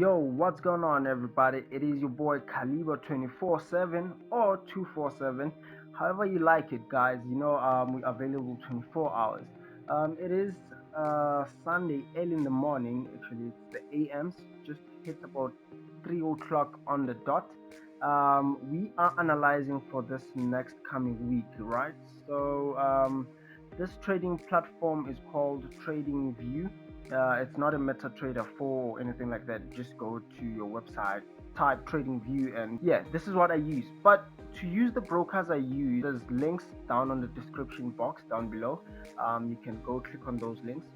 Yo, what's going on, everybody? It is your boy Caliber 24/7 or 247, however you like it, guys. We're available 24 hours. It is Sunday, early in the morning. Actually, it's the AMs, just hit about 3 o'clock on the dot. We are analyzing for this next coming week, right? This trading platform is called Trading View. It's not a MetaTrader 4 or anything like that. Just go to your website, type Trading View, and yeah, this is what I use. But to use the brokers I use, there's links down on the description box down below. You can go click on those links,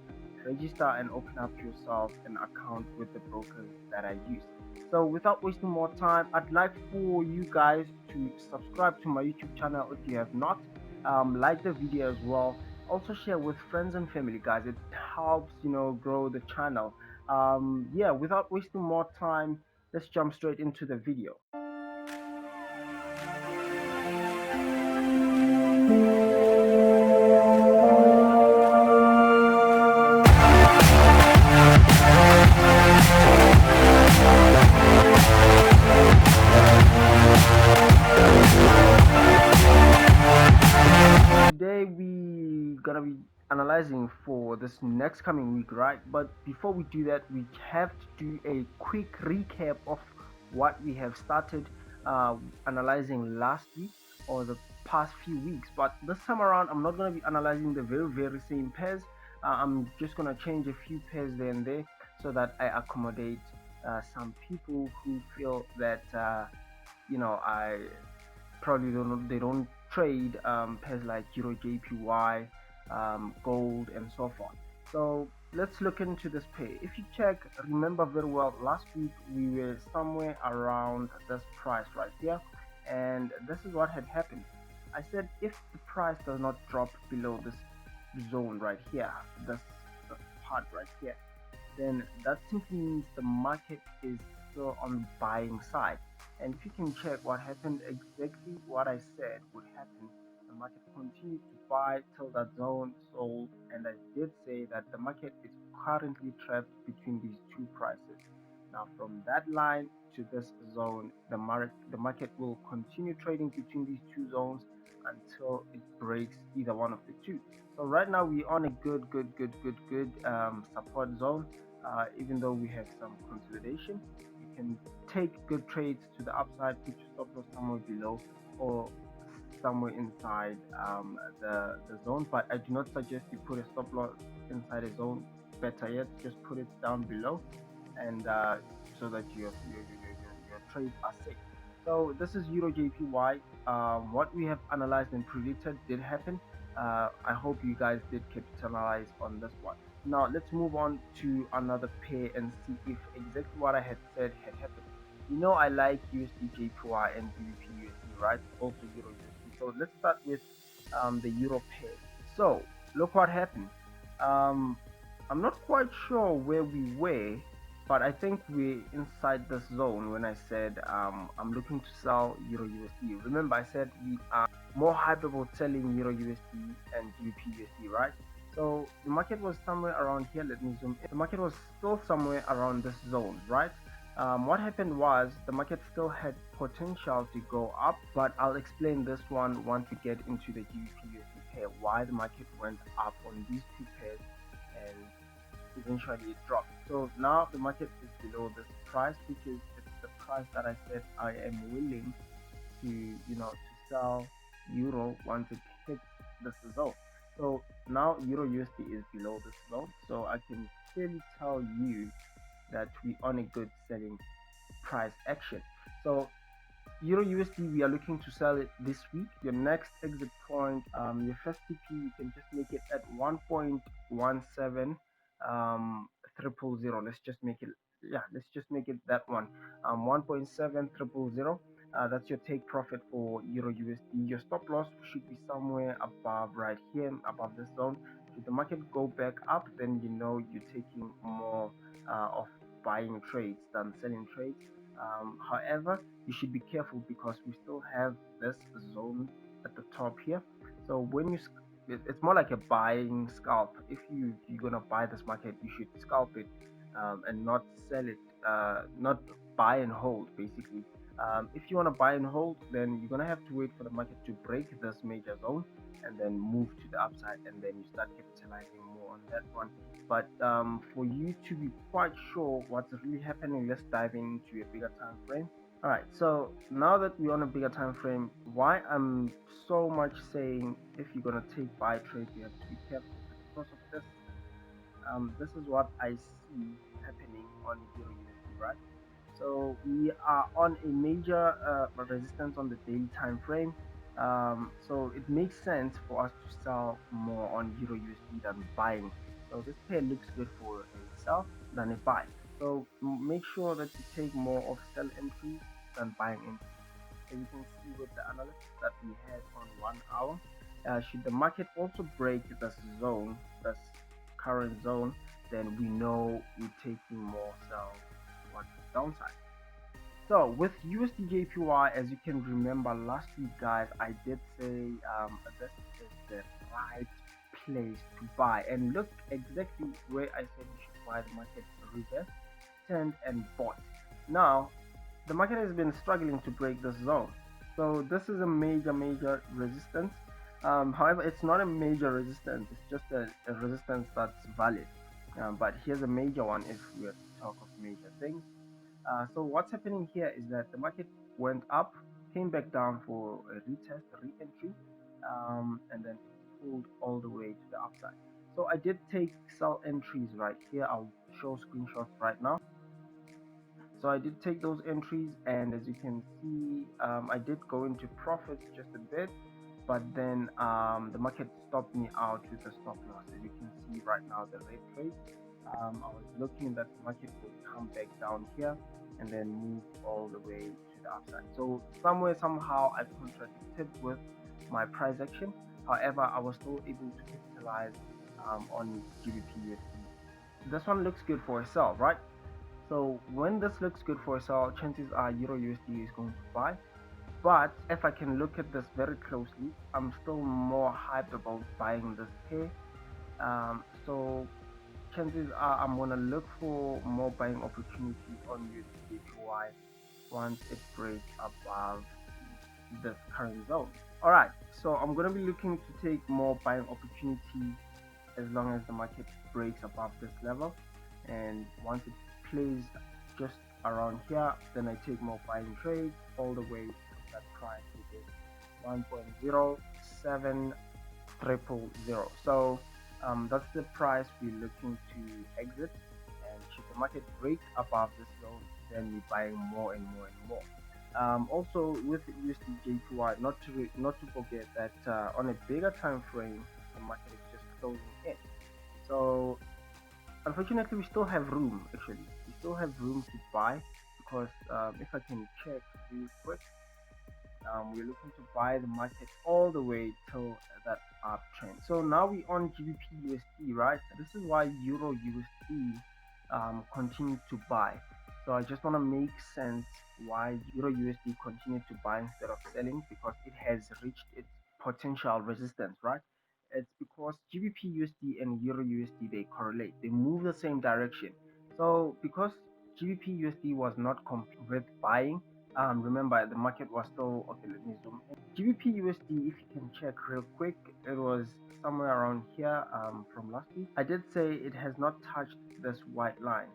register, and open up yourself an account with the brokers that I use. So without wasting more time, I'd like for you guys to subscribe to my YouTube channel if you have not. Like the video as well, also share with friends and family, guys. It helps grow the channel. Yeah, without wasting more time, let's jump straight into the video. Today we gonna be analyzing for this next coming week, right? But before we do that, we have to do a quick recap of what we have started analyzing last week or the past few weeks. But this time around, I'm not gonna be analyzing the very same pairs. I'm just gonna change a few pairs there and there so that I accommodate some people who feel that I probably don't trade pairs like Euro JPY, Gold, and so forth. So let's look into this pair. If you check, remember very well, last week we were somewhere around this price right here, and this is what had happened. I said if the price does not drop below this zone right here, this part right here, then that simply means the market is still on the buying side. And if you can check what happened, exactly what I said would happen. The market continued to buy till that zone sold, and I did say that the market is currently trapped between these two prices. Now, from that line to this zone, the market will continue trading between these two zones until it breaks either one of the two. So right now we're on a good support zone. Even though we have some consolidation, you can take good trades to the upside, put your stop loss somewhere below or somewhere inside the zone. But I do not suggest you put a stop loss inside a zone. Better yet, just put it down below, and so that your trades are safe. So this is Euro JPY. What we have analyzed and predicted did happen. I hope you guys did capitalize on this one. Now let's move on to another pair and see if exactly what I had said had happened. I like USD JPY and GBP USD, right? Also Euro USD. So let's start with the Euro pair. So look what happened. Um, I'm not quite sure where we were, but I think we're inside this zone when I said I'm looking to sell Euro USD. Remember, I said we are more hype about selling Euro USD and GBP USD, right? So the market was somewhere around here. Let me zoom in. The market was still somewhere around this zone, right? What happened was the market still had potential to go up, but I'll explain this one once we get into the GBP USD pair, why the market went up on these two pairs and eventually it dropped. So now the market is below this price, which is it's the price that I said I am willing to sell euro once it hits this zone. So now Euro USD is below this zone, so I can clearly tell you that we're on a good selling price action. So Euro USD, we are looking to sell it this week. Your next exit point, your first TP, you can just make it at 1.17 triple zero. Let's just make it, yeah, let's just make it that one. 1.7 triple zero. That's your take profit for Euro USD. Your stop loss should be somewhere above right here, above this zone. If the market go back up, then you're taking more of buying trades than selling trades. However, you should be careful because we still have this zone at the top here. So when it's more like a buying scalp. If you're gonna buy this market, you should scalp it and not sell it not buy and hold basically. If you want to buy and hold, then you're gonna have to wait for the market to break this major zone and then move to the upside, and then you start capitalizing more on that one. But for you to be quite sure what's really happening, let's dive into a bigger time frame. All right, so now that we're on a bigger time frame, why I'm so much saying if you're gonna take buy trades, you have to be careful because of this. This is what I see happening on Euro USD, right? So we are on a major resistance on the daily time frame. So it makes sense for us to sell more on Euro USD than buying. So this pair looks good for a sell than a buy. So make sure that you take more of sell entries than buying entries. So you can see with the analysis that we had on 1 hour, should the market also break this zone, this current zone, then we know we're taking more sells towards the downside. So with USD JPY, as you can remember last week, guys, I did say this is the right place to buy, and look exactly where I said you should buy. The market reversed, turned, and bought. Now the market has been struggling to break this zone, so this is a major resistance. However, it's not a major resistance, it's just a resistance that's valid. But here's a major one if we are to talk of major things. So what's happening here is that the market went up, came back down for a retest, a re-entry, and then pulled all the way to the upside. So I did take sell entries right here. I'll show screenshots right now. So I did take those entries, and as you can see, I did go into profits just a bit, but then the market stopped me out with a stop loss. As you can see right now, the red trade, I was looking that the market would come back down here and then move all the way to the upside. So somewhere, somehow, I contradicted with my price action. However, I was still able to capitalize on GBP USD. This one looks good for a sell, right? So when this looks good for a sell, chances are Euro USD is going to buy. But if I can look at this very closely, I'm still more hyped about buying this pair. So chances are I'm gonna look for more buying opportunities on USD JPY once it breaks above this current zone. Alright, so I'm gonna be looking to take more buying opportunities as long as the market breaks above this level, and once it plays just around here, then I take more buying trades all the way to that price, which is 1.07000. So that's the price we're looking to exit, and should the market break above this zone, then we're buying more and more and more. Also with USD JPY, not to forget that on a bigger time frame, the market is just closing in. So unfortunately, we still have room. Actually, we still have room to buy, because if I can check real quick, we're looking to buy the market all the way till that uptrend. So now we on GBP USD, right? This is why Euro USD continued to buy. So I just want to make sense why Euro USD continued to buy instead of selling, because it has reached its potential resistance, right? It's because GBP USD and Euro USD, they correlate, they move the same direction. So because GBP USD was not complete with buying, remember the market was still okay. Let me zoom in. GBP USD, if you can check real quick, it was somewhere around here from last week. I did say it has not touched this white line,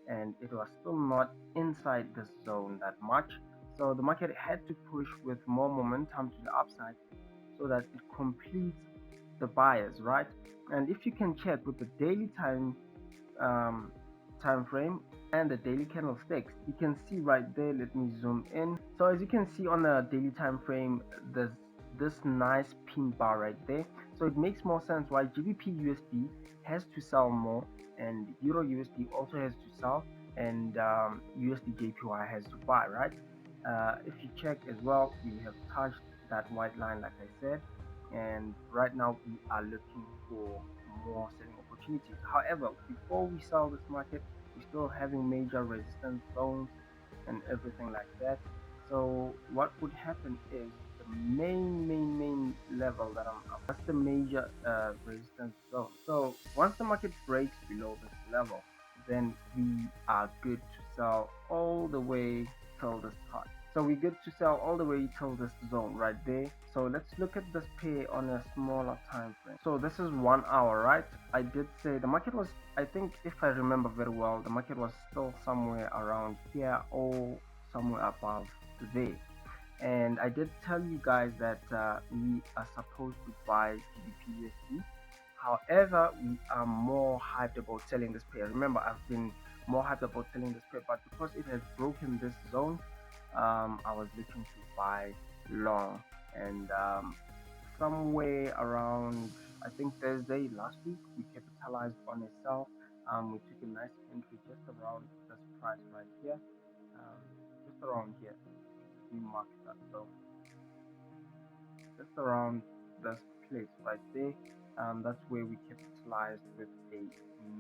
and it was still not inside this zone that much. So the market had to push with more momentum to the upside so that it completes the buyers, right? And if you can check with the daily time frame and the daily candlesticks, you can see right there. Let me zoom in. So as you can see on the daily time frame, there's this nice pin bar right there. So it makes more sense why GBP USD has to sell more, and Euro USD also has to sell, and USD JPY has to buy, right? If you check as well, we have touched that white line, like I said, and right now we are looking for more selling opportunities. However, before we sell this market, we're still having major resistance zones and everything like that. So what would happen is the main level that I'm up, that's the major resistance zone. So once the market breaks below this level, then we are good to sell all the way till this part. So we get to sell all the way till this zone right there. So let's look at this pair on a smaller time frame. So this is 1 hour, right? I did say the market was, I think if I remember very well, the market was still somewhere around here or somewhere above there. And I did tell you guys that we are supposed to buy GBP USD. However, we are more hyped about selling this pair. Remember, I've been more hyped about selling this pair, but because it has broken this zone, I was looking to buy long. And somewhere around, I think Thursday last week, we capitalized on a sell. We took a nice entry just around this price right here, um, just around here. We marked that. So just around this place right there. That's where we capitalized with a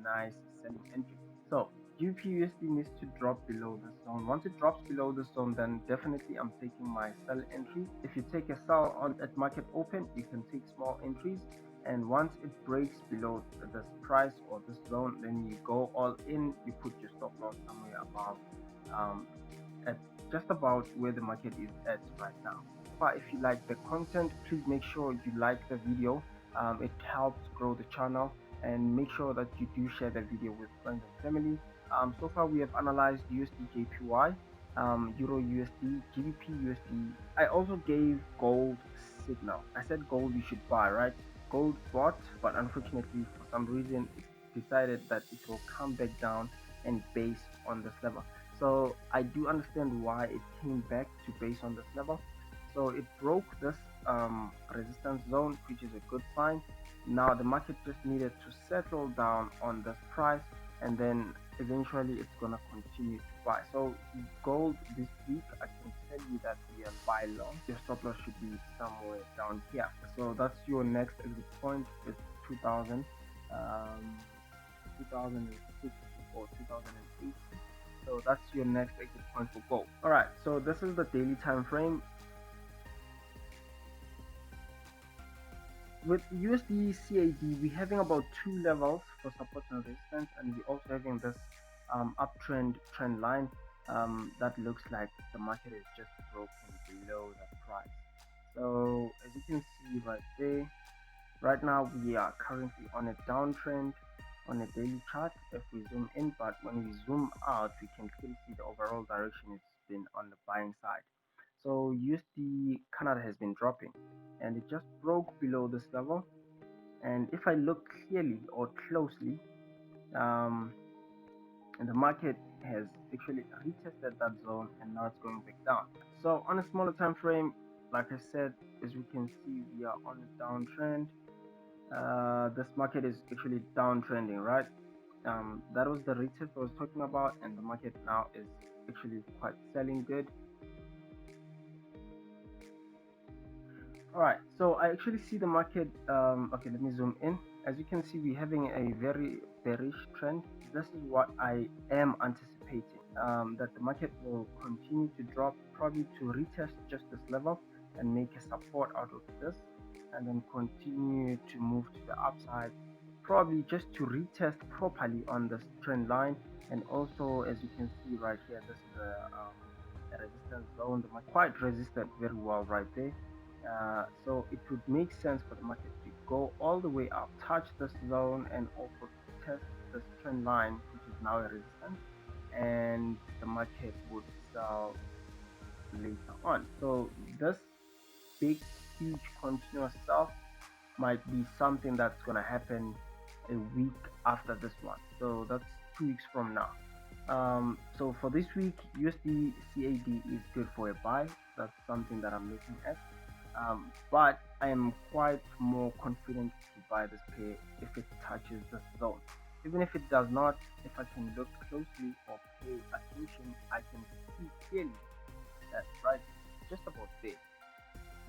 nice selling entry. So GBP needs to drop below the zone. Once it drops below the zone, then definitely I'm taking my sell entry. If you take a sell on at market open, you can take small entries. And once it breaks below this price or this zone, then you go all in. You put your stop loss somewhere above, at just about where the market is at right now. But if you like the content, please make sure you like the video. It helps grow the channel, and make sure that you do share the video with friends and family. So far we have analyzed USD JPY, Euro USD, GBP USD. I also gave gold signal. I said gold you should buy, right? Gold bought, but unfortunately for some reason it decided that it will come back down and base on this level. So I do understand why it came back to base on this level. So it broke this resistance zone, which is a good sign. Now the market just needed to settle down on this price, and then eventually it's gonna continue to buy. So gold this week, I can tell you that we are buy long. Your stop loss should be somewhere down here. So that's your next exit point. It's 2000, 2006 or 2008. So that's your next exit point for gold. All right, so this is the daily time frame. With USD CAD, we're having about two levels for support and resistance, and we're also having this uptrend trend line that looks like the market is just broken below that price. So as you can see right there, right now we are currently on a downtrend on a daily chart if we zoom in, but when we zoom out we can clearly see the overall direction it's been on the buying side. So USD Canada has been dropping, and it just broke below this level. And if I look clearly or closely, um, and the market has actually retested that zone and now it's going back down. So on a smaller time frame, like I said, as we can see, we are on a downtrend. This market is actually downtrending, right? That was the retest I was talking about, and the market now is actually quite selling good. All right, so I actually see the market. Okay, let me zoom in. As you can see, we're having a very bearish trend. This is what I am anticipating, that the market will continue to drop, probably to retest just this level and make a support out of this, and then continue to move to the upside, probably just to retest properly on this trend line. And also, as you can see right here, this is a resistance zone. The market quite resisted very well right there. So it would make sense for the market to go all the way up, touch this zone, and also test this trend line, which is now a resistance, and the market would sell later on. So this big, huge continuous sell might be something that's going to happen a week after this one. So that's 2 weeks from now. So for this week, USD CAD is good for a buy. That's something that I'm looking at. But I am quite more confident to buy this pair if it touches the zone. Even if it does not, if I can look closely or pay attention, I can see clearly that right just about there,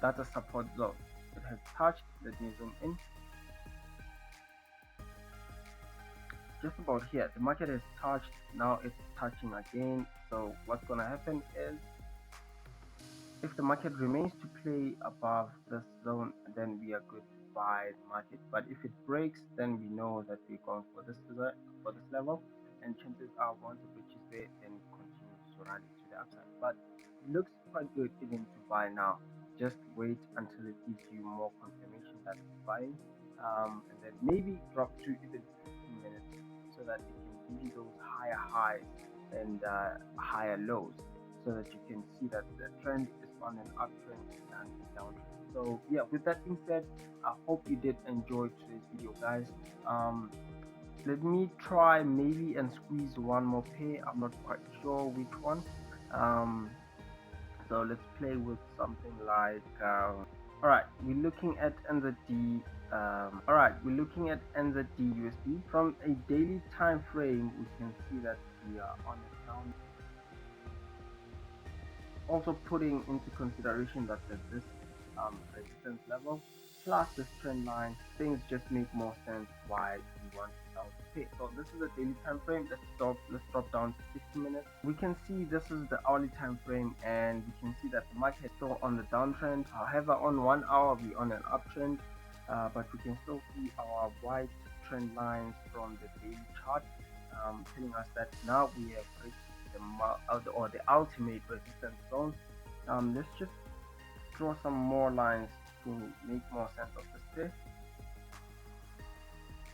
that's a support zone. It has touched. Let me zoom in. Just about here, the market has touched. Now it's touching again. So what's gonna happen is, if the market remains to play above this zone, then we are good to buy the market. But if it breaks, then we know that we're going for this level, and chances are once it reaches there, then rally to the upside, but it looks quite good even to buy now. Just wait until it gives you more confirmation that it's buying, and then maybe drop to even 15 minutes so that it can give you those higher highs and higher lows, so that you can see that the trend is on an uptrend and downtrend. So yeah, with that being said, I hope you did enjoy today's video, guys. Let me try maybe and squeeze one more pair. I'm not quite sure which one. um, so let's play with something like all right, we're looking at NZD. All right, we're looking at NZD USD. From a daily time frame, we can see that we are on a down. Also putting into consideration that this resistance level plus this trend line, things just make more sense why we want to sell the pay. So this is a daily time frame. Let's drop down to 60 minutes. We can see this is the hourly time frame, and we can see that the market is still on the downtrend. However, on 1 hour we're on an uptrend, but we can still see our white trend lines from the daily chart, telling us that now we have reached the ultimate resistance zone. Let's just draw some more lines to make more sense of this pair.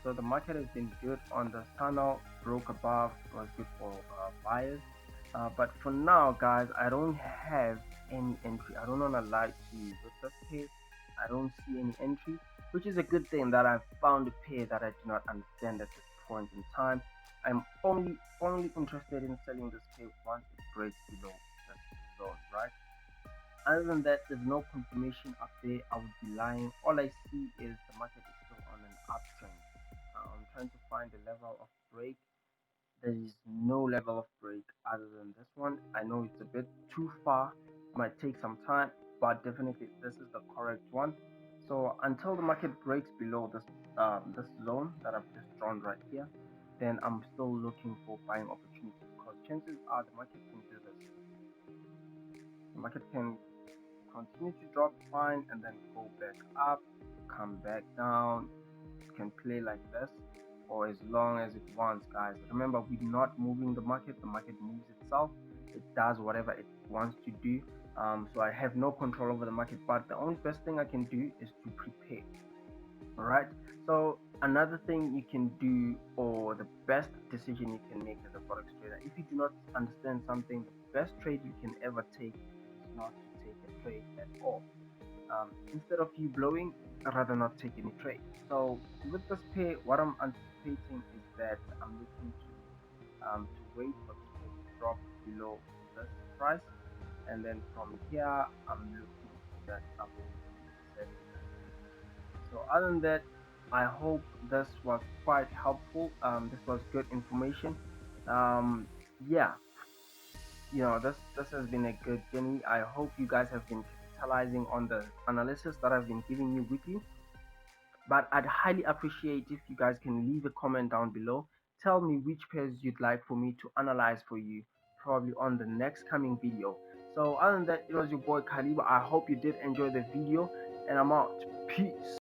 So the market has been good on the tunnel, broke above, was good for buyers. But for now, guys, I don't have any entry. I don't want to lie to you. With this pair, I don't see any entry, which is a good thing that I found a pair that I do not understand at this point in time. I'm only interested in selling this pair once it breaks below this zone, right? Other than that, there's no confirmation up there. I would be lying. All I see is the market is still on an uptrend. I'm trying to find the level of break. There is no level of break other than this one. I know it's a bit too far, might take some time, but definitely this is the correct one. So until the market breaks below this zone that I've just drawn right here, then I'm still looking for buying opportunities, because chances are the market can do this. The market can continue to drop fine and then go back up, come back down. It can play like this or as long as it wants, guys. Remember, we're not moving the market moves itself. It does whatever it wants to do. So I have no control over the market, but the only best thing I can do is to prepare. All right, so another thing you can do, or the best decision you can make as a forex trader, if you do not understand something, the best trade you can ever take is not to take a trade at all. Instead of you blowing, I'd rather not take any trade. So with this pair, what I'm anticipating is that I'm looking to wait for this pair to drop below this price, and then from here I'm looking that I will be selling. So other than that, I hope this was quite helpful. This was good information. Yeah, this has been a good journey. I hope you guys have been capitalizing on the analysis that I've been giving you weekly. But I'd highly appreciate if you guys can leave a comment down below. Tell me which pairs you'd like for me to analyze for you, probably on the next coming video. So other than that, it was your boy Khaliba. I hope you did enjoy the video, and I'm out. Peace.